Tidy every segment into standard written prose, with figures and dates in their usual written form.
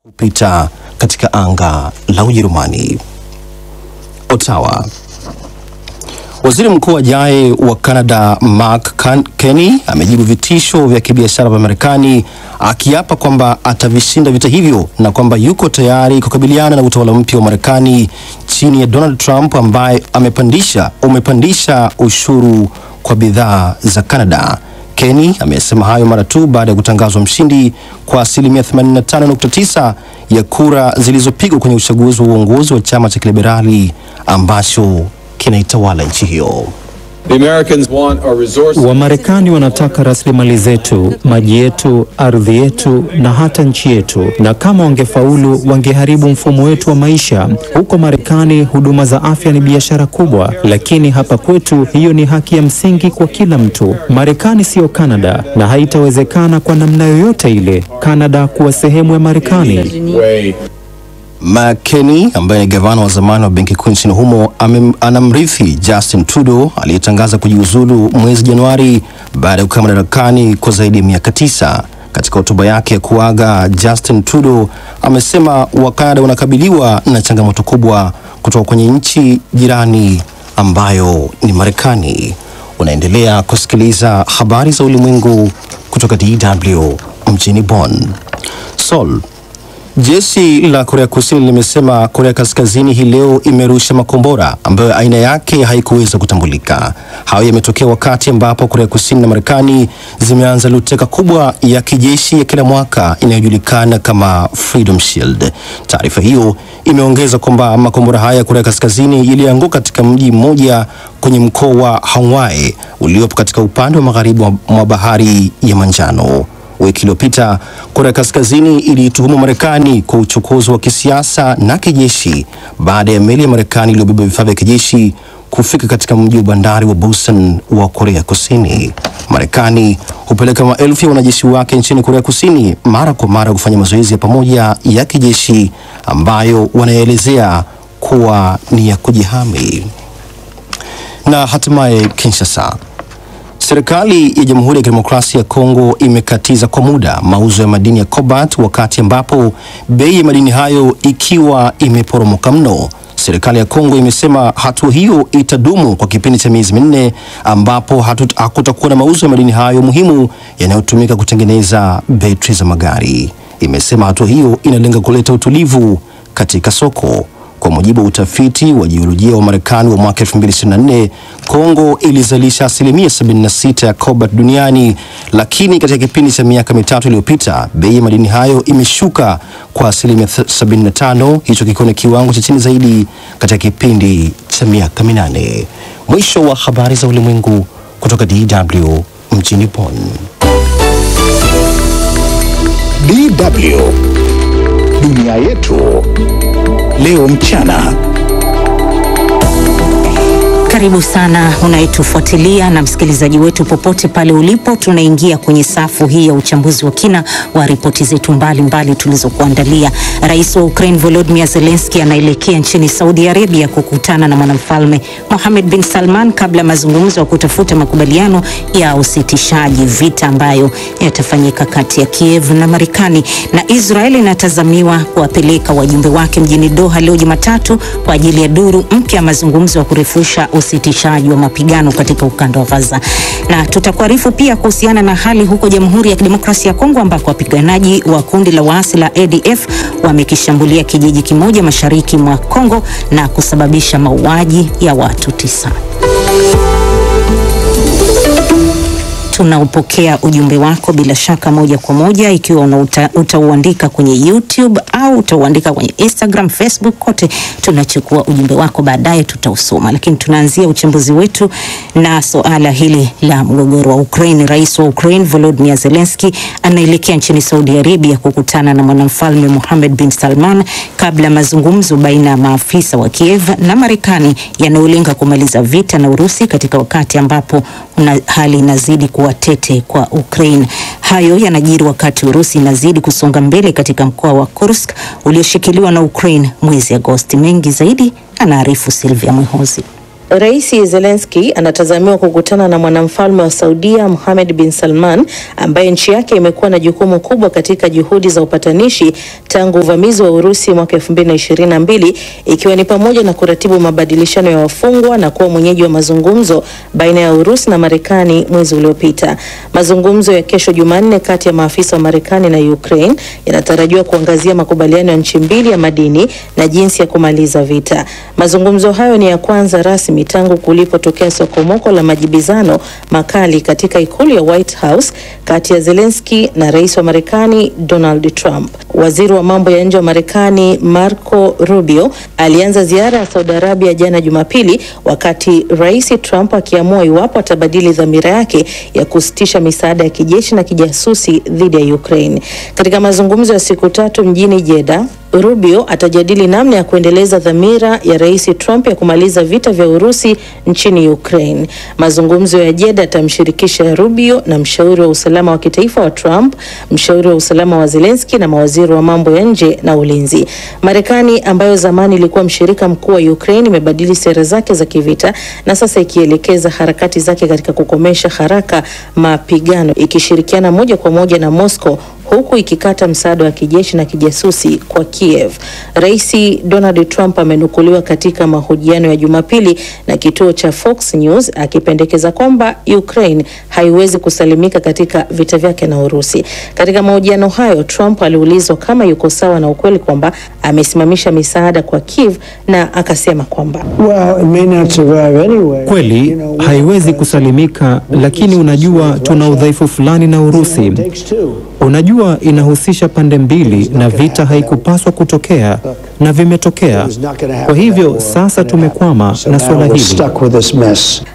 hupita katika anga la Ujerumani. Ottawa. Waziri mkuu ajaye wa Canada Mark Carney amejibu vitisho vya kibiashara vya Marekani, akiapa kwamba atavishinda vita hivyo na kwamba yuko tayari kukabiliana na utawala mpya wa Marekani chini ya Donald Trump ambaye umepandisha ushuru kwa bidhaa za Canada. Carney amesema hayo mara tu baada ya kutangazwa mshindi kwa 85.9% ya kura zilizopigwa kwenye uchaguzi wa uongozi wa chama cha Liberali ambacho kinaitawala nchi hiyo. Wamarekani wanataka rasilimali zetu, maji yetu, ardhi yetu na hata nchi yetu, na kama wangefaulu wangeharibu mfumo wetu wa maisha. Huko Marekani huduma za afya ni biashara kubwa, lakini hapa kwetu hiyo ni haki ya msingi kwa kila mtu. Marekani sio Canada na haitawezekana kwa namna yoyote ile Canada kuwa sehemu ya Marekani. McKinney ambaye ni gavana wa zamani wa benki kuu nchini humo anamrithi Justin Trudeau aliyetangaza kujiuzulu mwezi Januari baada ya kukaa madarakani kwa zaidi ya miaka 9. Katika hotuba yake ya kuaga, Justin Trudeau amesema Wakanda wanakabiliwa na changamoto kubwa kutoka kwenye nchi jirani ambayo ni Marekani. Unaendelea kusikiliza habari za ulimwengu kutoka DW mjini Bonn. Seoul. Jeshi la Korea Kusini limesema Korea Kaskazini hii leo imerusha makombora ambayo aina yake haikuweza kutambulika. Hayo yametokea wakati ambapo Korea Kusini na Marekani zimeanza luteka kubwa ya kijeshi ya kila mwaka inayojulikana kama Freedom Shield. Taarifa hiyo imeongeza kwamba makombora haya ya Korea Kaskazini yalianguka katika mji mmoja kwenye mkoa wa Hawaii uliopo katika upande wa magharibi mwa bahari ya Manjano. Wiki iliyopita Korea Kaskazini ilituhumu Marekani kwa uchokozi wa kisiasa na kijeshi baada ya meli ya Marekani iliyobeba vifaa vya kijeshi kufika katika mji wa bandari wa Busan wa Korea Kusini. Marekani hupeleka maelfu ya wanajeshi wake nchini Korea Kusini mara kwa mara kufanya mazoezi ya pamoja ya kijeshi ambayo wanaelezea kuwa ni ya kujihami. Na hatimaye Kinshasa. Serikali ya Jamhuri ya Kidemokrasia ya Kongo imekatiza kwa muda mauzo ya madini ya cobalt wakati ambapo bei ya madini hayo ikiwa imeporomoka mno. Serikali ya Kongo imesema hatua hiyo itadumu kwa kipindi cha miezi 4 ambapo hakutakuwa na mauzo ya madini hayo muhimu yanayotumika kutengeneza betri za magari. Imesema hatua hiyo inalenga kuleta utulivu katika soko. Kwa mujibu wa utafiti wa jiolojia wa Marekani wa mwaka 2024, Kongo ilizalisha 76% ya cobalt duniani, lakini katika kipindi cha miaka 3 iliyopita bei ya madini hayo imeshuka kwa 75%, hicho kikiwa ni kiwango cha chini zaidi katika kipindi cha miaka 8. Mwisho wa habari za ulimwengu kutoka DW mjini Bonn. DW Dunia Yetu leo mchana. Karibu sana unayetufuatilia na msikilizaji wetu popote pale ulipo. Tunaingia kwenye safu hii ya uchambuzi wa kina wa ripoti zetu mbalimbali tulizokuandalia. Rais wa Ukraine Volodymyr Zelensky anaelekea nchini Saudi Arabia kukutana na mwanamfalme Mohammed bin Salman kabla mazungumzo ya kutafuta makubaliano ya usitishaji vita ambayo yatafanyika kati ya Kiev na Marekani. Na Israeli inatazamiwa kuwapeleka wajumbe wake mjini Doha leo Jumatatu kwa ajili ya duru mpya ya mazungumzo ya kurefusha usitishaji wa mapigano katika ukanda wa Gaza. Na tutakuarifu pia kuhusiana na hali huko Jamhuri ya Kidemokrasia ya Kongo ambako wapiganaji wa kundi la waasi la ADF wamekishambulia kijiji kimoja mashariki mwa Kongo na kusababisha mauaji ya watu 9. Tunaupokea ujumbe wako bila shaka moja kwa moja, ikiwa utauandika kwenye YouTube au utauandika kwenye Instagram, Facebook, kote tunachukua ujumbe wako, baadaye tutausoma. Lakini tunaanzia uchambuzi wetu na suala hili la mgogoro wa Ukraine. Rais wa Ukraine Volodymyr Zelensky anaelekea nchini Saudi Arabia kukutana na mwanamfalme Mohammed bin Salman kabla mazungumzo baina ya maafisa wa Kiev na Marekani yanayolenga kumaliza vita na Urusi katika wakati ambapo hali inazidi kuwa tete kwa Ukraine. Hayo yanajiri wakati Urusi inazidi kusonga mbele katika mkoa wa Kursk ulioshikiliwa na Ukraine mwezi Agosti. Mengi zaidi anaarifu Silvia Mwihozi. Rais Zelensky anatazamiwa kukutana na mwanamfalme wa Saudia Mohammed bin Salman, ambaye nchi yake imekuwa na jukumu kubwa katika juhudi za upatanishi tangu uvamizi wa Urusi mwaka 2022, ikiwa ni pamoja na kuratibu mabadilishano ya wafungwa na kuwa mwenyeji wa mazungumzo baina ya Urusi na Marekani mwezi uliopita. Mazungumzo ya kesho Jumanne kati ya maafisa wa Marekani na Ukraine yanatarajiwa kuangazia makubaliano ya nchi mbili ya madini na jinsi ya kumaliza vita. Mazungumzo hayo ni ya kwanza rasmi tangu kulipotokea sokomoko la majibizano makali katika ikulu ya White House kati ya Zelensky na rais wa Marekani Donald Trump. Waziri wa mambo ya nje wa Marekani Marco Rubio alianza ziara ya Saudi Arabia jana Jumapili, wakati Rais Trump akiamua iwapo atabadili dhamira yake ya kusitisha misaada ya kijeshi na kijasusi dhidi ya Ukraine. Katika mazungumzo ya siku 3 mjini Jeddah, Rubio atajadili namna ya kuendeleza dhamira ya Rais Trump ya kumaliza vita vya Urusi nchini Ukraine. Mazungumzo ya Jeddah yatamshirikisha Rubio na mshauri wa usalama wa kitaifa wa Trump, mshauri wa usalama wa Zelensky na mawaziri wa mambo ya nje na ulinzi. Marekani, ambayo zamani ilikuwa mshirika mkuu wa Ukraine, imebadili sera zake za kivita na sasa ikielekeza harakati zake katika kukomesha haraka mapigano, ikishirikiana moja kwa moja na Moscow, huku ikikata msaada wa kijeshi na kijasusi kwa Kiev. Rais Donald Trump amenukuliwa katika mahojiano ya Jumapili na kituo cha Fox News akipendekeza kwamba Ukraine haiwezi kusalimika katika vita vyake na Urusi. Katika mahojiano hayo, Trump aliulizwa kama yuko sawa na ukweli kwamba amesimamisha misaada kwa Kiev, na akasema kwamba kweli haiwezi kusalimika, lakini unajua tuna udhaifu fulani na Urusi. Unajua inahusisha pande mbili na vita haikupaswa kutokea na vimetokea. Kwa hivyo sasa tumekwama na swala hili.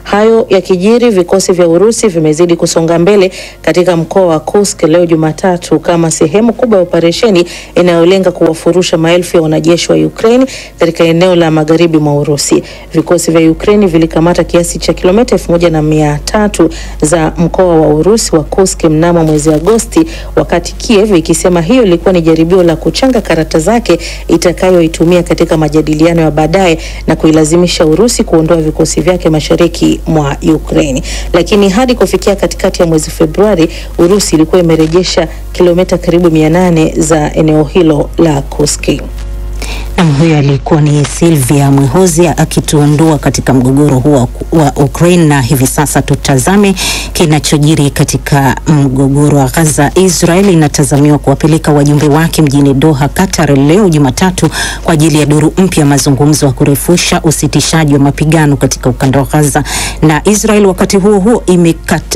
Hayo yakijiri, vikosi vya Urusi vimezidi kusonga mbele katika mkoa wa Kursk leo Jumatatu kama sehemu kubwa ya operesheni inayolenga kuwafurusha maelfu ya wanajeshi wa Ukraine katika eneo la magharibi mwa Urusi. Vikosi vya Ukraine vilikamata kiasi cha kilomita 1300 za mkoa wa Urusi wa Kursk mnamo mwezi Agosti, wakati Kiev ikisema hiyo ilikuwa ni jaribio la kuchanga karata zake itakayoitumia katika majadiliano ya baadaye na kuilazimisha Urusi kuondoa vikosi vyake mashariki mwa Ukraine. Lakini hadi kufikia katikati ya mwezi Februari, Urusi ilikuwa imerejesha kilomita karibu 800 za eneo hilo la Kursk. Na huyo alikuwa ni Silvia Mwehozi akituondoa katika mgogoro huo wa Ukraine. Na hivi sasa tutazame kinachojiri katika mgogoro wa Gaza. Israeli inatazamiwa kuwapeleka wajumbe wake mjini Doha, Qatar leo Jumatatu kwa ajili ya duru mpya mazungumzo ya kurefusha usitishaji wa mapigano katika ukanda wa Gaza. Na Israeli wakati huo huo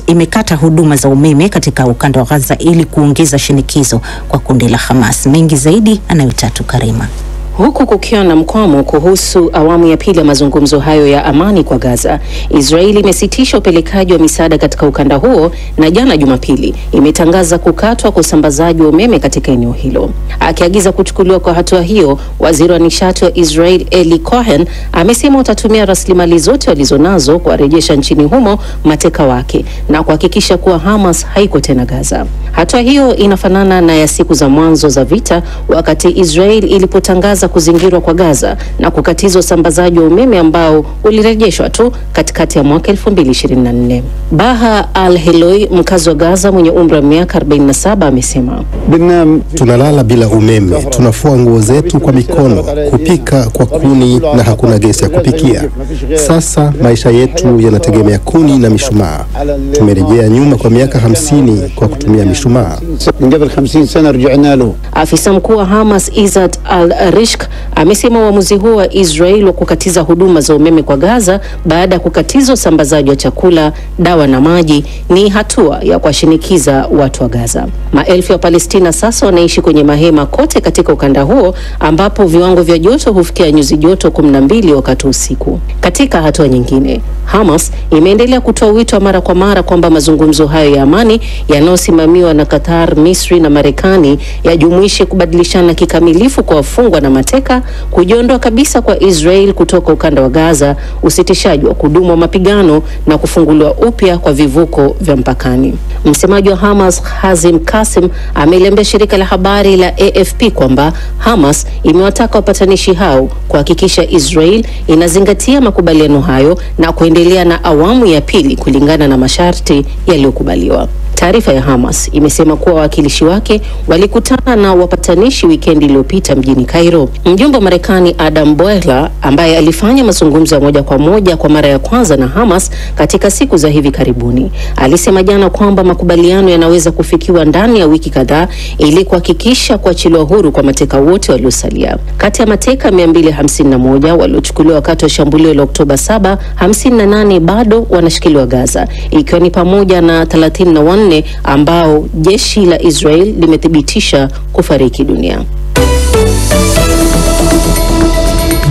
imekata huduma za umeme katika ukanda wa Gaza ili kuongeza shinikizo kwa kundi la Hamas. Mengi zaidi anayotatu Karima. Huku kukiwa na mkwamo kuhusu awamu ya pili ya mazungumzo hayo ya amani kwa Gaza, Israeli imesitisha upelekaji wa misaada katika ukanda huo na jana Jumapili imetangaza kukatwa kwa usambazaji wa umeme katika eneo hilo. Akiagiza kuchukuliwa kwa hatua hiyo, waziri wa nishati wa Israel Eli Cohen amesema watatumia rasilimali zote walizonazo kuwarejesha nchini humo mateka wake na kuhakikisha kuwa Hamas haiko tena Gaza. Hatua hiyo inafanana na ya siku za mwanzo za vita wakati Israel ilipotangaza kuzingirwa kwa Gaza na kukatiza usambazaji wa umeme ambao ulirejeshwa tu katikati ya mwaka 2024. Baha Al-Heloi, mkazi wa Gaza mwenye umri wa miaka 47, amesema, tunalala bila umeme, tunafua nguo zetu kwa mikono, kupika kwa kuni na hakuna gesi ya kupikia. Sasa maisha yetu yanategemea kuni na mishumaa. Tumerejea nyuma kwa miaka 50 kwa kutumia mishumaa. Afisa mkuu wa Hamas Izzat al-Rishk amesema uamuzi huo wa Israel wa kukatiza huduma za umeme kwa Gaza baada ya kukatiza usambazaji wa chakula, dawa na maji ni hatua ya kuwashinikiza watu wa Gaza. Maelfu ya Palestina sasa wanaishi kwenye mahema kote katika ukanda huo ambapo viwango vya joto hufikia nyuzi joto 12 wakati usiku. Katika hatua nyingine, Hamas imeendelea kutoa wito wa mara kwa mara kwamba mazungumzo hayo ya amani yanayosimamiwa na Qatar, Misri na Marekani yajumuishe kubadilishana kikamilifu kwa wafungwa na mateka kujiondoa kabisa kwa Israel kutoka ukanda wa Gaza, usitishaji wa kudumu wa mapigano na kufunguliwa upya kwa vivuko vya mpakani. Msemaji wa Hamas Hazim Kasim ameliambia shirika la habari la AFP kwamba Hamas imewataka wapatanishi hao kuhakikisha Israel inazingatia makubaliano hayo na kuendelea na awamu ya pili kulingana na masharti yaliyokubaliwa. Taarifa ya Hamas imesema kuwa wawakilishi wake walikutana na wapatanishi wikendi iliyopita mjini Cairo. Mjumbe wa Marekani Adam Boehler, ambaye alifanya mazungumzo ya moja kwa moja kwa mara ya kwanza na Hamas katika siku za hivi karibuni, alisema jana kwamba makubaliano yanaweza kufikiwa ndani ya wiki kadhaa ili kuhakikisha kuachiliwa huru kwa mateka wote waliosalia. Kati ya mateka 251 waliochukuliwa wakati wa shambulio la Oktoba 7, 58 bado wanashikiliwa Gaza, ikiwa ni pamoja na 34 ambao jeshi la Israel limethibitisha kufariki dunia.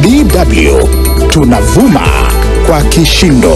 DW tunavuma kwa kishindo.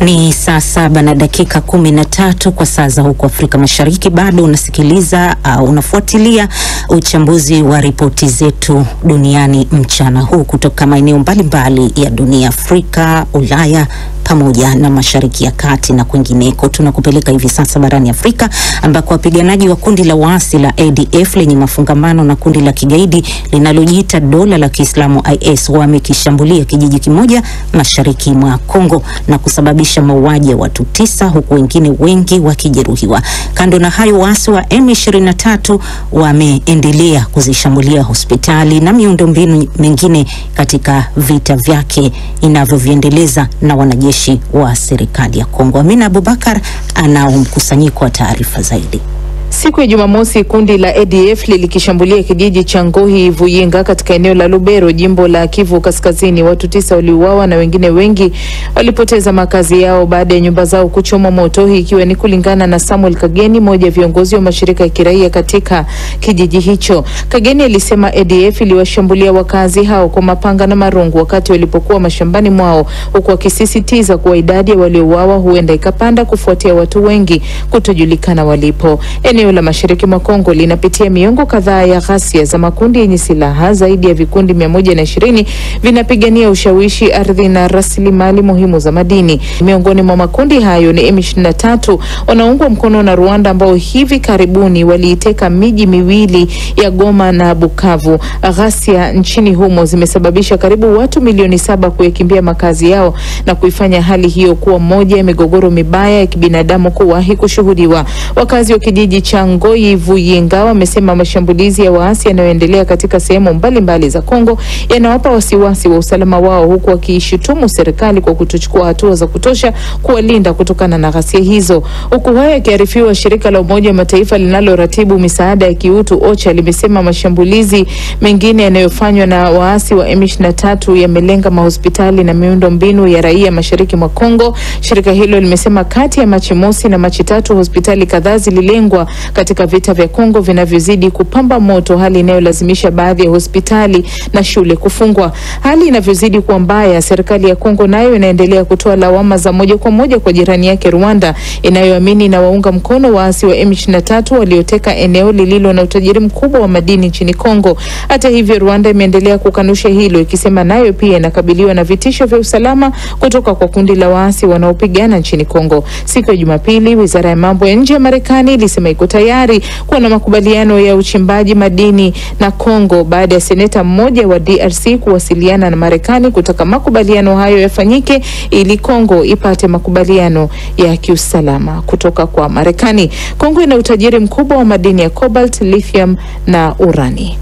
Ni saa 7 na dakika 13 kwa saa za huko Afrika Mashariki. Bado unasikiliza unafuatilia uchambuzi wa ripoti zetu duniani mchana huu kutoka maeneo mbalimbali ya dunia, Afrika, Ulaya pamoja na Mashariki ya Kati na kwingineko. Tunakupeleka hivi sasa barani Afrika ambako wapiganaji wa kundi la waasi la ADF lenye mafungamano na kundi la kigaidi linalojiita Dola la Kiislamu IS wamekishambulia kijiji kimoja mashariki mwa Kongo na kusababisha mauaji ya watu 9 huku wengine wengi wakijeruhiwa. Kando na hayo, waasi wa M23 wameendelea kuzishambulia hospitali na miundombinu mingine katika vita vyake inavyoviendeleza na wanajeshi wa serikali ya Kongo. Amina Abubakar ana mkusanyiko wa taarifa zaidi. Siku ya Jumamosi, kundi la ADF lilikishambulia kijiji cha Ngohi Vuyinga katika eneo la Lubero, jimbo la Kivu Kaskazini. Watu 9 waliuawa na wengine wengi walipoteza makazi yao baada ya nyumba zao kuchomwa moto, hii ikiwa ni kulingana na Samuel Kageni, mmoja wa viongozi wa mashirika ya kiraia katika kijiji hicho. Kageni alisema ADF iliwashambulia wakazi hao kwa mapanga na marungu wakati walipokuwa mashambani mwao, huku akisisitiza kuwa idadi ya waliouawa huenda ikapanda kufuatia watu wengi kutojulikana walipo. Eneo la mashariki mwa Kongo linapitia miongo kadhaa ya ghasia za makundi yenye silaha. Zaidi ya vikundi 120 vinapigania ushawishi, ardhi na rasilimali muhimu za madini. Miongoni mwa makundi hayo ni M23 wanaungwa mkono na Rwanda, ambao hivi karibuni waliiteka miji miwili ya Goma na Bukavu. Ghasia nchini humo zimesababisha karibu watu milioni 7 kuyakimbia makazi yao na kuifanya hali hiyo kuwa moja ya migogoro mibaya ya kibinadamu kuwahi kushuhudiwa. Wakazi wa kijiji cha Ngoyi Vuyinga wamesema mashambulizi ya waasi yanayoendelea katika sehemu mbalimbali za Kongo yanawapa wasiwasi wa usalama wao, huku wakiishutumu serikali kwa kutochukua hatua za kutosha kuwalinda kutokana na ghasia hizo. Huku hayo yakiarifiwa, shirika la Umoja wa Mataifa linaloratibu misaada ya kiutu OCHA limesema mashambulizi mengine yanayofanywa na waasi wa M23 yamelenga mahospitali na miundo mbinu ya raia mashariki mwa Kongo. Shirika hilo limesema kati ya Machi mosi na Machi 3 hospitali kadhaa zililengwa katika vita vya Kongo vinavyozidi kupamba moto, hali inayolazimisha baadhi ya hospitali na shule kufungwa. Hali inavyozidi kuwa mbaya, serikali ya Kongo nayo inaendelea kutoa lawama za moja kwa moja kwa jirani yake Rwanda, inayoamini na waunga mkono waasi wa M23 walioteka eneo lililo na utajiri mkubwa wa madini nchini Kongo. Hata hivyo, Rwanda imeendelea kukanusha hilo, ikisema nayo pia inakabiliwa na vitisho vya usalama kutoka kwa kundi la waasi wanaopigana nchini Kongo. Siku ya Jumapili, Wizara ya Mambo ya Nje ya Marekani ilisema iko tayari kuwa na makubaliano ya uchimbaji madini na Kongo baada ya seneta mmoja wa DRC kuwasiliana na Marekani kutaka makubaliano hayo yafanyike ili Kongo ipate makubaliano ya kiusalama kutoka kwa Marekani. Kongo ina utajiri mkubwa wa madini ya cobalt, lithium na urani.